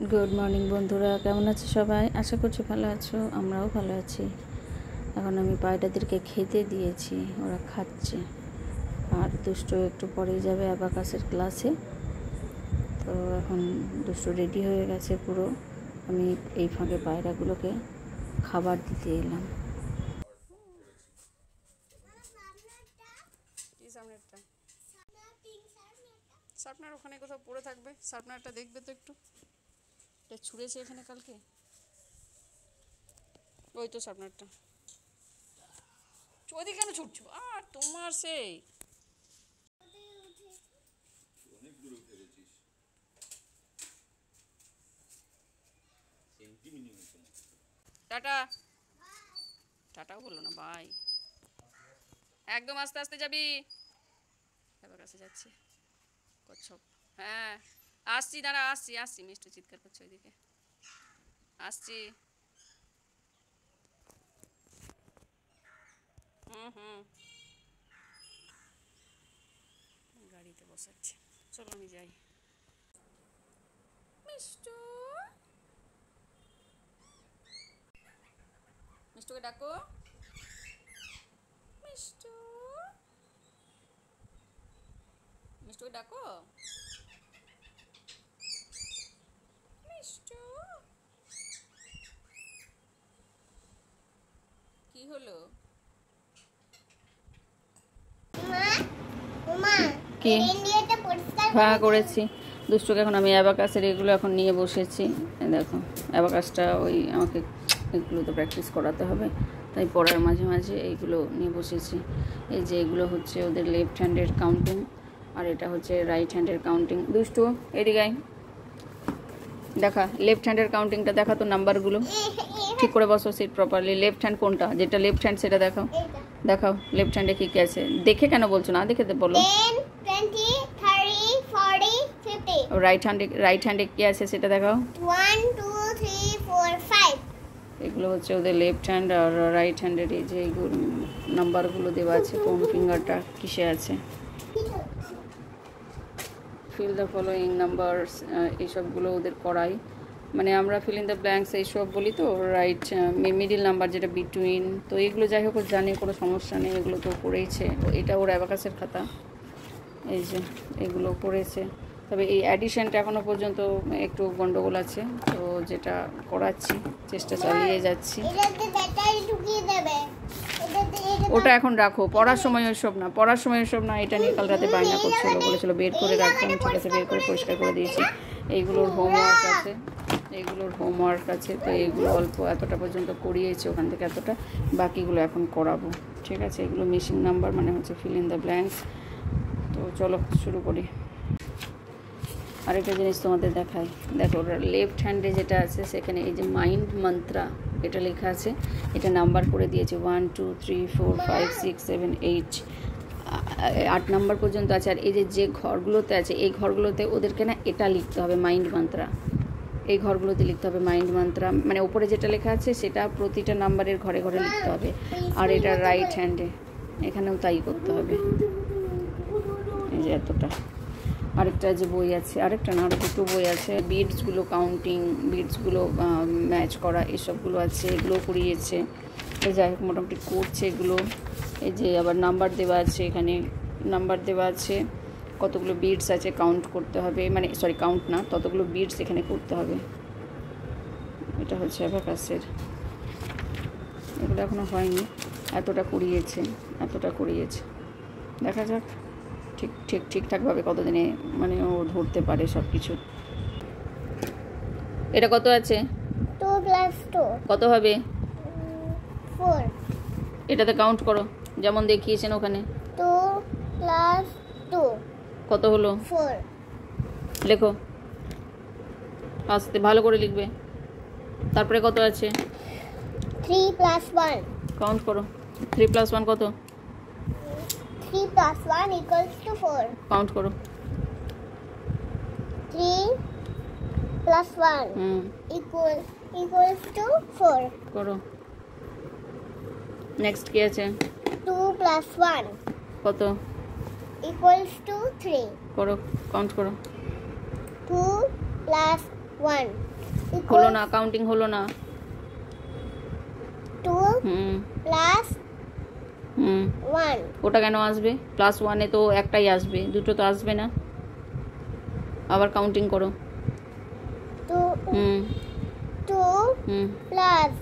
Good morning বন্ধুরা, কেমন আছো সবাই? আশা করছি ভালো আছো, আমরাও ভালো আছি। এখন আমি পায়রাদেরকে খেতে দিয়েছি, ওরা খাচ্ছে। আর দুষ্টু একটু পরেই যাবে অ্যাবাকাসের ক্লাসে। তো এখন দুষ্টু রেডি হয়ে গেছে পুরো। আমি এই ফাঁকে পায়রাগুলোকে খাবার দিতে এলাম। শার্পনার ওখানে কোথাও পড়ে থাকবে, শার্পনারটা দেখবে তো একটু। এটা ছুঁড়েছে এখানে কালকে, ওই তো শার্পনারটা। ওদিকে কেন ছুটছো? আর তোমার সেই টাটা, টাটাও বললো না, বাই। একদম আস্তে আস্তে যাবি। এবার কাছে যাচ্ছি কচ্ছপ। হ্যাঁ আসছি, দাঁড়া, আসছি আসছি। মিষ্টি চিৎকার করছে ওইদিকে, আসছি। গাড়িতে বসাচ্ছে, চলো আমি যাই। মিষ্টু, মিষ্টুকে ডাকো। মিষ্টু, মিষ্টুকে ডাকো। মিষ্টু, কি হলো? কি হ্যাঁ করেছি। দুষ্টুকে এখন আমি অ্যাবাকাসের এগুলো এখন নিয়ে বসেছি। দেখো অ্যাবাকাসটা ওই আমাকে এগুলো তো প্র্যাকটিস করাতে হবে, তাই পড়ার মাঝে মাঝে এইগুলো নিয়ে বসেছি। এই যে এগুলো হচ্ছে ওদের লেফট হ্যান্ডের কাউন্টিং, আর এটা হচ্ছে রাইট হ্যান্ডের কাউন্টিং। দুষ্টু এদিকে আয়, দেখা লেফট হ্যান্ডের কাউন্টিংটা দেখা তো, নাম্বারগুলো ঠিক করে বসো সিট প্রপারলি। লেফট হ্যান্ড কোনটা? যেটা লেফট হ্যান্ড সেটা দেখাও, দেখাও লেফট হ্যান্ডে কী কী আছে। দেখে কেন বলছো না, দেখে বলো। 10, 20, 30, 40, 50. রাইট হ্যান্ডে কী আছে সেটা দেখাও। 1, 2, 3, 4, 5. এগুলো হচ্ছে ওদের লেফট হ্যান্ড, আর রাইট হ্যান্ডের এই যে এইগুলো নাম্বারগুলো দেওয়া আছে, কোন ফিঙ্গারটা কিসে আছে। ফিল দ্য ফলোয়িং নাম্বারস, এইসবগুলো ওদের করাই, মানে আমরা ফিল ইন দ্য ব্ল্যাঙ্কস এইসব বলি তো। রাইট মিডিল নাম্বার যেটা বিটুইন, তো এগুলো যাই হোক জানি, কোনো সমস্যা নেই, এগুলো তো করেইছে। এটা ওর অ্যাবাকাসের খাতা, এই যে এগুলো করেছে। তবে এই অ্যাডিশনটা এখনও পর্যন্ত একটু গন্ডগোল আছে, তো যেটা করাচ্ছি, চেষ্টা চালিয়ে যাচ্ছি। এটাতে ব্যাটারি ঢুকিয়ে দেবে। ওটা এখন রাখো, পড়ার সময় ওইসব না, পড়ার সময় ওইসব না। এটা নিয়ে কাল রাতে বায়না করছিল, বলেছিল বের করে রাখবেন। ঠিক আছে, বের করে পরিষ্কার করে দিয়েছি। এইগুলোর হোমওয়ার্ক আছে, এইগুলোর হোমওয়ার্ক আছে, তো এইগুলো অল্প এতটা পর্যন্ত করিয়েছি, ওখান থেকে এতটা, বাকিগুলো এখন করাবো। ঠিক আছে, এগুলো মিসিং নাম্বার মানে হচ্ছে ফিল ইন দ্য ব্ল্যাঙ্কস। তো চলো শুরু করি। আরেকটা জিনিস তোমাদের দেখাই, দেখো লেফট হ্যান্ডে যেটা আছে সেখানে এই যে মাইন্ড মন্ত্রা এটা লেখা আছে, এটা নাম্বার করে দিয়েছে 1, 2, 3, 4, 5, 6, 7, 8, 8 নাম্বার পর্যন্ত আছে। আর এই যে ঘরগুলোতে আছে, এই ঘরগুলোতে ওদেরকে না এটা লিখতে হবে মাইন্ড মন্ত্রা, এই ঘরগুলোতে লিখতে হবে মাইন্ড মন্ত্রা। মানে ওপরে যেটা লেখা আছে সেটা প্রতিটা নাম্বারের ঘরে ঘরে লিখতে হবে। আর এটা রাইট হ্যান্ডে, এখানেও তাই করতে হবে। এই যে এতটা। আরেকটা যে বই আছে, আরেকটা না আরও দুটো বই আছে, বিডসগুলো কাউন্টিং, বিডসগুলো ম্যাচ করা, এসবগুলো আছে, এগুলো করিয়েছে। যাই হোক মোটামুটি করছে এগুলো। এই যে আবার নাম্বার দেওয়া আছে, এখানে নাম্বার দেওয়া আছে, কতগুলো বিডস আছে কাউন্ট করতে হবে, মানে সরি কাউন্ট না, ততগুলো বিডস এখানে করতে হবে। এটা হচ্ছে অ্যাবাকাসের, এগুলো এখনও হয়নি, এতটা করিয়েছে, এতটা করিয়েছে। দেখা যাক ঠিকঠাকভাবে কতদিনে মানে ও ধরতে পারে সব কিছু। এটা কত আছে? 2 + 2 কত হবে? 4. এটাতে কাউন্ট করো যেমন দেখিয়েছেন ওখানে। 2 + 2 কত হলো? 4. লেখো, আস্তে ভালো করে লিখবে। তারপরে কত আছে? 3 + 1. কাউন্ট করো। 3 + 1 কত? 3 + 1 = 4. কাউন্ট করো। 3 + 1 = 4. করো। নেক্সট কি আছে? 2 + 1 কত? = 3. করো, কাউন্ট করো। 2 + 1 হলো equals না, কাউন্টিং হলো না। 2 plus হুম 1 ওটা কেন আসবে? +1 এ তো একটাই আসবে, দুটো তো আসবে না। আবার কাউন্টিং করো। 2 হুম 2 plus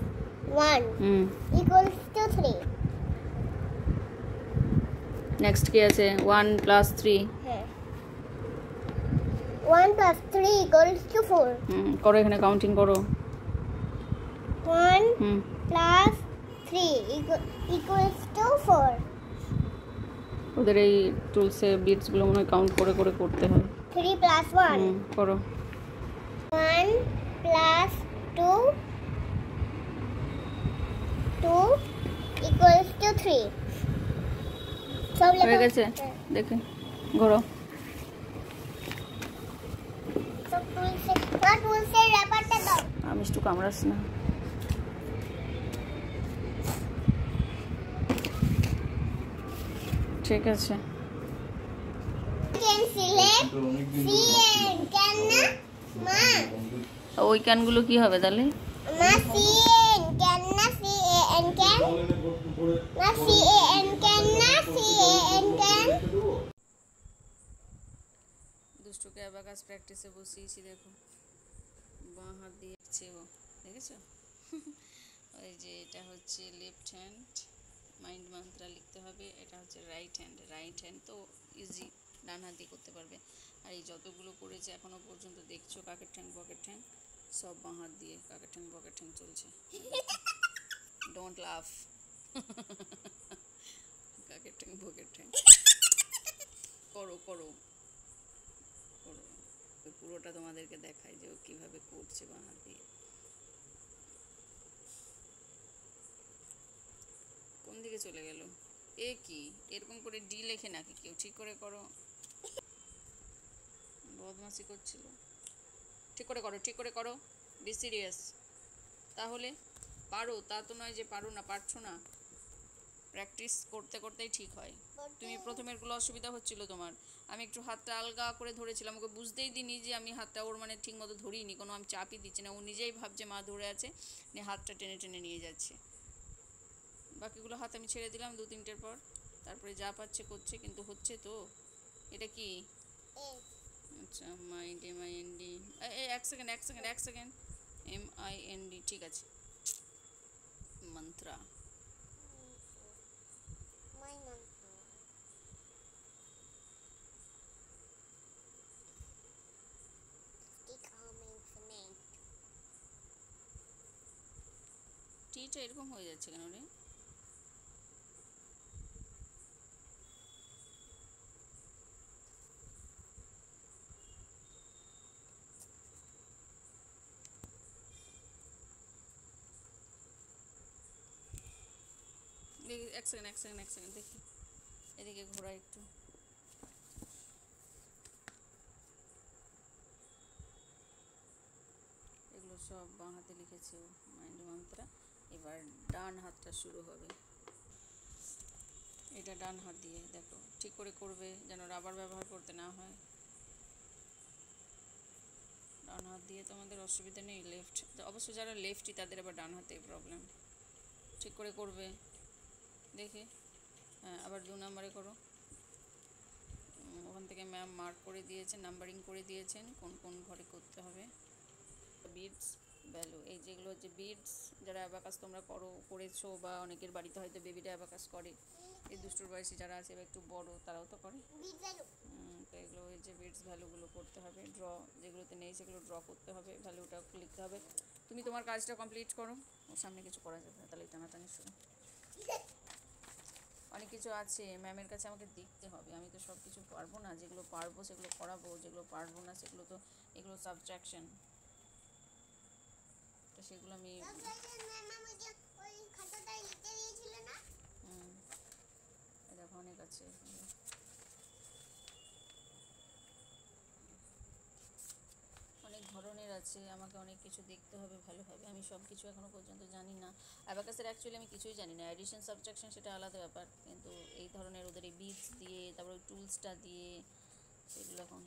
1 equals to 3 নেক্সট কি আছে? 1 + 3। হ্যাঁ 1 plus 3 equals to 4 করো, এখানে কাউন্টিং করো। 1 plus 3 equals to 4 ওদের এই টুলসে বিটসগুলো মনে হয় কাউন্ট করে করে করতে হয়। 3 plus 1 করো। 1 plus 2 equals to 3 সব লেখা হয়ে গেছে? দেখে ঘোরো। সব টুলসের র্যাপারটা দাও আমি একটু কামড়াস না। ঠিক আছে। can select CN can না মা ওই ক্যানগুলো কি হবে তাহলে? মা CN can না CAN can না CAN can না CAN can দুষ্টুকে অ্যাবাকাস প্র্যাকটিসে বসিয়েছি, দেখো বাঁ হাত দিয়ে লিখছে ও, দেখেছো? ওই যে এটা হচ্ছে লেফট হ্যান্ড, মাইন্ড মন্ত্রা লিখতে হবে। এটা হচ্ছে রাইট হ্যান্ড তো ইজি, ডান হাত দিয়ে করতে পারবে। আর এই যতগুলো করেছে এখনো পর্যন্ত দেখছো কাকের ঠ্যাং বকের ঠ্যাং সব বাঁ হাত দিয়ে কাকের ঠ্যাং বকের ঠ্যাং চলছে। ডোন্ট লাফ। কাকের ঠ্যাং বকের ঠ্যাং করো করো করো। ওই পুরোটা তোমাদেরকে দেখায় যে ও কীভাবে করছে বাঁ হাত দিয়ে। কোন দিকে চলে গেল? এ কি এরকম করে ডি লেখে নাকি কেউ? ঠিক করে করো। বদমাশি করছিল। ঠিক করে করো, ঠিক করে করো, বি সিরিয়াস। তাহলে পারো, তা তো নয় যে পারো না, পারছো না। প্র্যাকটিস করতে করতেই ঠিক হয়। তুমি প্রথমেরগুলো অসুবিধা হচ্ছিল তোমার। আমি একটু হাতটা আলগা করে ধরেছিলাম, ওকে বুঝতেই দিইনি যে আমি হাতটা ওর মানে ঠিক মতো ধরিনি, কোনো আমি চাপই দিচ্ছি না। ও নিজেই ভাবছে মা ধরে আছে, নিয়ে হাতটা টেনে টেনে নিয়ে যাচ্ছে। বাকিগুলো হাত আমি ছেড়ে দিলাম 2-3টের পর, তারপরে যা পাচ্ছে করছে, কিন্তু হচ্ছে তো। এটা কি? আচ্ছা মাইন্ড MIND, এক সেকেন্ড MIND, ঠিক আছে। Mantra my mantra stick calming cement টিটা এরকম হয়ে যাচ্ছে কেন রে? দেখি এক সেকেন্ড দেখি, এদিকে ঘোরা একটু। এগুলো সব বাঁ হাতে লিখেছে মাইন্ড মন্ত্রা। এবার ডান হাতটা শুরু হবে। এটা ডান হাত দিয়ে দেখো, ঠিক করে করবে যেন রাবার ব্যবহার করতে না হয়। ডান হাত দিয়ে তোমাদের অসুবিধা নেই। লেফট অবশ্য যারা লেফটি তাদের আবার ডান হাতে প্রবলেম। ঠিক করে করবে দেখে। হ্যাঁ আবার 2 নম্বরে করো। ওখান থেকে ম্যাম মার্ক করে দিয়েছেন, নাম্বারিং করে দিয়েছেন কোন কোন ঘরে করতে হবে। বিটস ভ্যালু, এই যেগুলো হচ্ছে বিটস, যারা অ্যাবাকাস তোমরা করেছো বা অনেকের বাড়িতে হয়তো বেবিটা অ্যাবাকাস করে। এই দুষ্টুর বয়সী যারা আছে বা একটু বড় তারাও তো করে। তো এগুলো ওই যে বিটস ভ্যালুগুলো করতে হবে। ড্র যেগুলোতে নেই সেগুলো ড্র করতে হবে, ভ্যালুটা লিখতে হবে। তুমি তোমার কাজটা কমপ্লিট করো, ওর সামনে কিছু করা যাবে না, তাহলে টানাটানি শুরু। অনেক কিছু আছে ম্যামের কাছে আমাকে দেখতে হবে, আমি তো সব কিছু পারবো না। যেগুলো পারবো সেগুলো করাবো, যেগুলো পারবো না সেগুলো তো, এগুলো সাবট্রাকশন, তো সেগুলো আমি দেখো অনেক আছে। অনেক ধরনের আছে, আমাকে অনেক কিছু দেখতে হবে ভালোভাবে। আমি সব কিছু এখনও পর্যন্ত জানি না। অ্যাবাকাসের অ্যাকচুয়ালি আমি কিছুই জানি না। অ্যাডিশন সাবট্রাকশন সেটা আলাদা ব্যাপার, কিন্তু এই ধরনের ওদের এই বিটস দিয়ে, তারপর ওই টুলসটা দিয়ে সেগুলো এখন,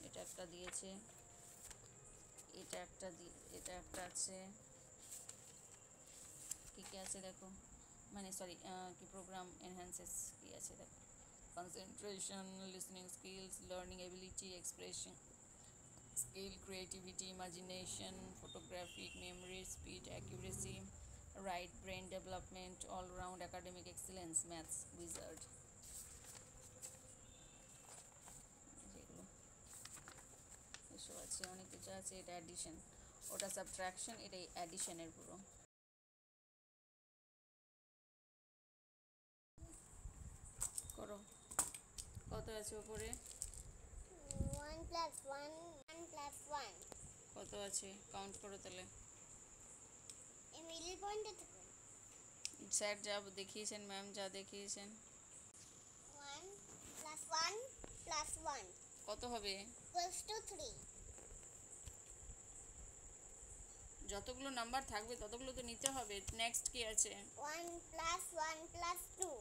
এটা একটা দিয়েছে এটা একটা আছে, কি আছে দেখো, মানে সরি কি প্রোগ্রাম এনহ্যান্সেস কি আছে দেখো, concentration, listening skills, learning ability, expression skill, creativity, imagination, photographic memory, speed, accuracy, right brain development, all round academic excellence, maths wizard, যেগুলো এসব আছে, অনেক কিছু আছে। এটা অ্যাডিশন, ওটা সাবট্রাকশন, এটা অ্যাডিশনের পুরো। করো, কত আছে ওপরে? 1 plus 1 plus 1 কত আছে কাউন্ট করো তাহলে। এই মিডল পয়েন্টে থেকে স্যার যা দেখিয়েছেন, ম্যাম যা দেখিয়েছেন। 1 plus 1 plus 1 কত হবে? equals to 3. যতগুলো নাম্বার থাকবে ততগুলো তো নিতে হবে। নেক্সট কি আছে? 1 plus 1 plus 2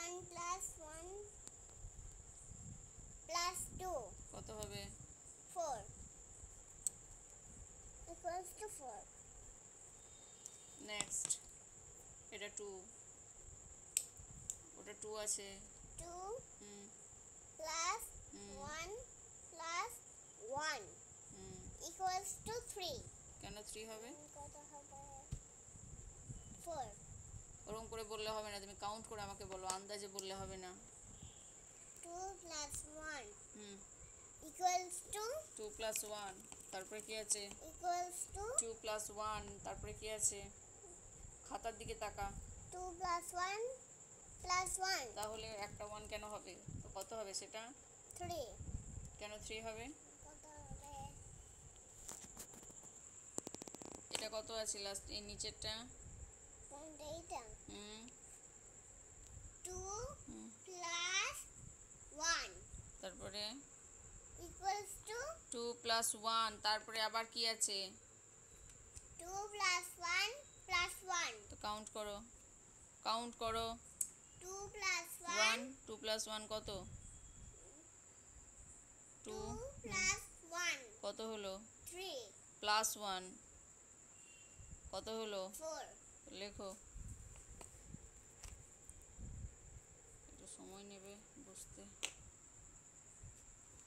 1 plus 1 plus 2 কত হবে? 4 equals to 4. নেক্সট এটা 2, ওটা 2 আছে। 2 plus 1 plus 1 equals to 3. কেন 3 হবে? কত হবে? 4. ওরকম করে বললে হবে না, তুমি কাউন্ট করে আমাকে বলো, আন্দাজে বললে হবে না। 2 plus 1 equals to 2 plus 1, তারপরে কি আছে? equals to 2 plus 1, তারপরে কি আছে? খাতার দিকে তাকা। 2 plus 1 plus 1 তাহলে একটা 1 কেন হবে? তো কত হবে সেটা? 3. কেন 3 হবে? কত হবে? এটা কত আছে লাস্ট, এই নিচেরটা? এইটা 2 plus 1 তারপরে equals to 2 plus 1, তারপরে আবার কি আছে? 2 plus 1 plus 1 তো কাউন্ট করো, কাউন্ট করো। 2 plus 1, 2 plus 1 কত? 2 plus 1 কত হলো? 3 প্লাস 1 কত হলো? 4. লেখো, একটু সময় নেবে বুঝতে।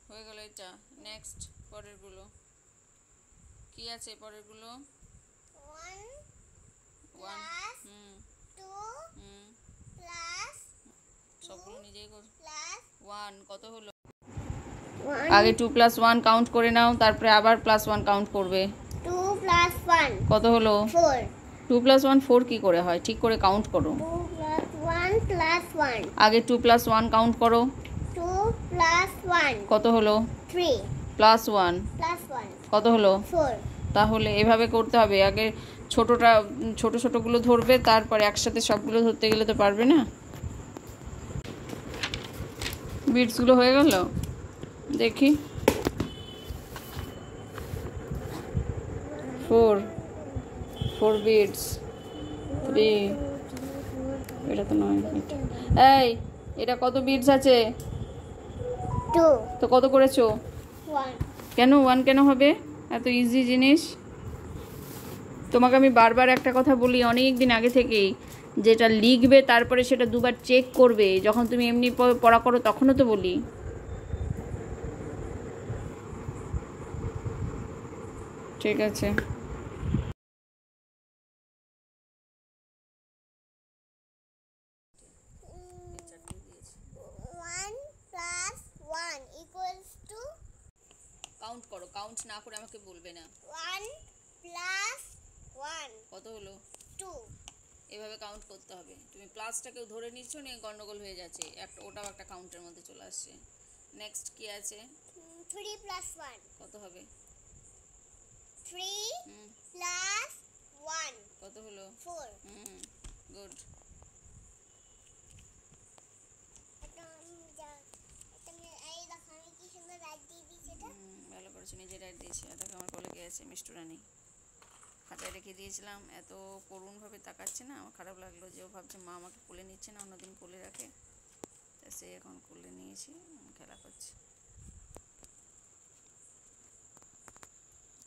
হয়ে গেল এটা। নেক্সট পরেরগুলো কি আছে? পরেরগুলো 1 1 plus 2 plus সবগুলো নিজেই কর। plus 1 কত হলো? 1 আগে 2 plus 1 কাউন্ট করে নাও, তারপরে আবার প্লাস 1 কাউন্ট করবে। 2 plus 1 কত হলো? 4. 2 plus 1 4 কি করে হয়? ঠিক করে কাউন্ট করো। 2 plus 1 plus 1 আগে 2 plus 1 কাউন্ট করো। 2 plus 1 কত হলো? 3 প্লাস 1 plus 1 কত হলো? 4. তাহলে এভাবে করতে হবে, আগে ছোটটা ছোট ছোটগুলো ধরবে, তারপরে একসাথে সবগুলো ধরতে গেলে তো পারবে না। বিটসগুলো হয়ে গেল দেখি। 4 বিটস, 3, এটা তো নয়। এই এটা কত বিটস আছে? 2 তো কত করেছো? 1 কেন 1 কেন হবে? এত ইজি জিনিস। তোমাকে আমি বারবার একটা কথা বলি অনেক দিন আগে থেকেই, যেটা লিখবে তারপরে সেটা দুবার চেক করবে। যখন তুমি এমনি পড়া করো তখনও তো বলি। ঠিক আছে। 1 plus 1 equals to কাউন্ট করো, কাউন্ট না করে আমাকে বলবে না। 1 plus 1 কত হলো? 2. এভাবে কাউন্ট করতে হবে। তুমি প্লাসটাকেও ধরে নিচ্ছ, নিয়ে গন্ডগোল হয়ে যাচ্ছে, একটা ওটাও একটা কাউন্টের মধ্যে চলে আসছে। নেক্সট কি আছে? 3 plus 1 কত হবে? 3 plus 1 কত হলো? 4. গুড। ভালো করেছো, নিজে রাইট দিয়েছি। এটাকে আমার কলেজে আছে মিষ্টু রানী, খাতায় রেখে দিয়েছিলাম। এত করুণভাবে তাকাচ্ছে না, আমার খারাপ লাগলো যে ও ভাবছে মা আমাকে কোলে নিচ্ছে না, অন্যদিন কোলে রাখে, তা সে এখন কোলে নিয়েছি, খেলা করছে।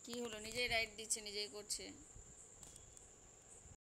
কি হলো, নিজেই রাইট দিচ্ছে, নিজেই করছে।